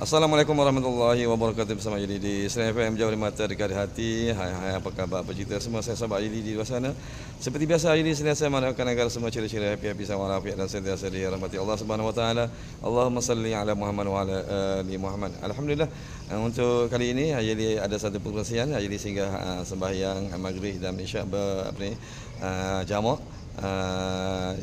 Assalamualaikum warahmatullahi wabarakatuh. Bersama Yudi di Serai FM, jauh dari mata, dekat di hati. Hai, apa khabar, apa cerita semua? Saya sahabat Yudi di luar sana. Seperti biasa, Yudi sentiasa mendoakan agar semua ceria-ceria, happy sama walafiat dan sentiasa dirahmati Allah Subhanahu wa taala. Allahumma salli ala Muhammad wa ala ali Muhammad. Alhamdulillah, untuk kali ini Yudi ada satu pengurusian. Yudi singgah sembahyang maghrib dan isyak jamak,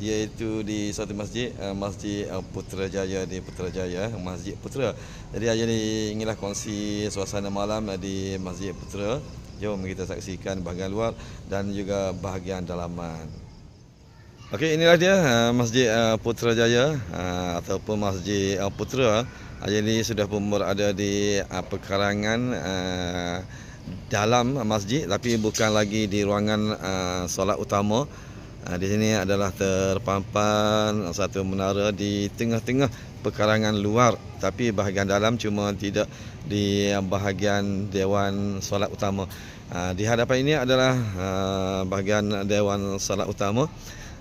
iaitu di satu masjid, Masjid Putrajaya di Putrajaya, Masjid Putra. Jadi hari ini inilah kongsi suasana malam di Masjid Putra. Jom kita saksikan bahagian luar dan juga bahagian dalaman. Okey, inilah dia Masjid Putrajaya ataupun Masjid Putra. Hari ini sudah pun berada di perkarangan dalam masjid, tapi bukan lagi di ruangan solat utama. Di sini adalah terpampan satu menara di tengah-tengah perkarangan luar, tapi bahagian dalam cuma tidak di bahagian Dewan Solat Utama. Di hadapan ini adalah bahagian Dewan Solat Utama.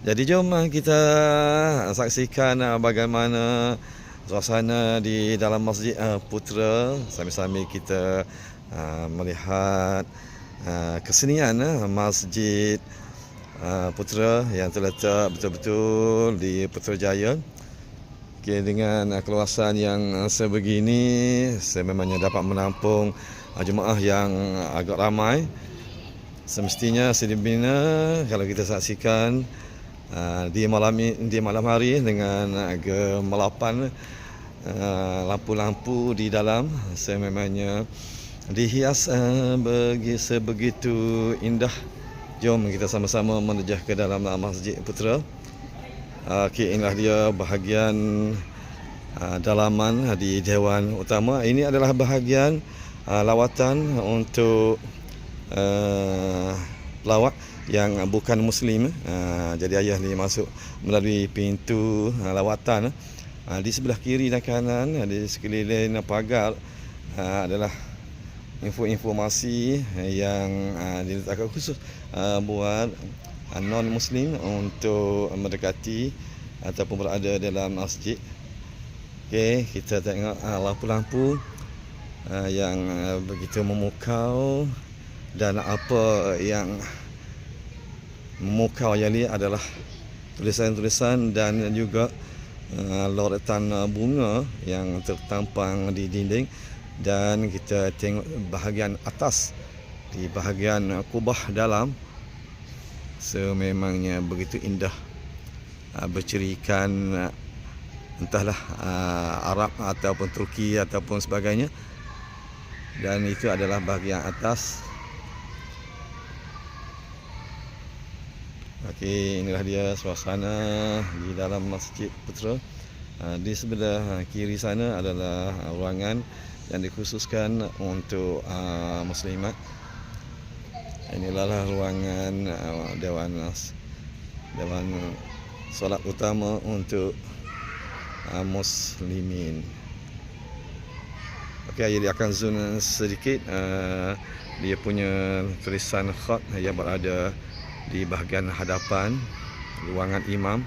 Jadi jom kita saksikan bagaimana suasana di dalam Masjid Putra. Sambil-sambil kita melihat kesenian Masjid Putra yang terletak betul-betul di Putrajaya. Okay, dengan keluasan yang sebegini, sememangnya dapat menampung jemaah yang agak ramai. Semestinya sedibina kalau kita saksikan di malam hari dengan gemelapan lampu-lampu di dalam, sememangnya dihias sebegitu indah. Jom kita sama-sama menjejah ke dalam Masjid Putra. Okey, inilah dia bahagian dalaman di Dewan Utama. Ini adalah bahagian lawatan untuk pelawat yang bukan Muslim. Jadi ayah ni masuk melalui pintu lawatan. Di sebelah kiri dan kanan, di sekeliling pagar adalah informasi yang diletakkan khusus buat non-Muslim untuk mendekati ataupun berada dalam masjid. Okey, kita tengok lampu-lampu yang begitu memukau, dan apa yang memukau yang ini adalah tulisan-tulisan dan juga loretan bunga yang tertampang di dinding. Dan kita tengok bahagian atas, di bahagian kubah dalam, sememangnya begitu indah, bercirikan entahlah Arab ataupun Turki ataupun sebagainya. Dan itu adalah bahagian atas. Okey, inilah dia suasana di dalam Masjid Putra. Di sebelah kiri sana adalah ruangan yang dikhususkan untuk muslimat. Inilah ruangan Dewan Solat Utama untuk muslimin. Okey, jadi akan zoom sedikit dia punya tulisan khat yang berada di bahagian hadapan ruangan imam.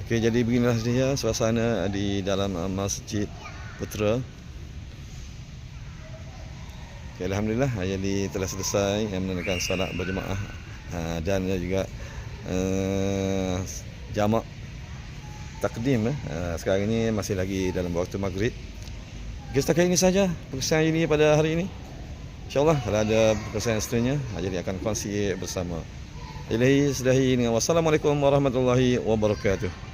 Okey, jadi beginilah dia suasana di dalam Masjid Putra. Okay, Alhamdulillah, jadi telah selesai menunaikan salat berjemaah dan juga jamak takdim. Sekarang ini masih lagi dalam waktu maghrib. Okay, setakat ini saja perkongsian ini pada hari ini. InsyaAllah kalau ada perkongsian seterusnya, jadi akan kongsi bersama. Ilahi sudahi dengan wassalamualaikum warahmatullahi wabarakatuh.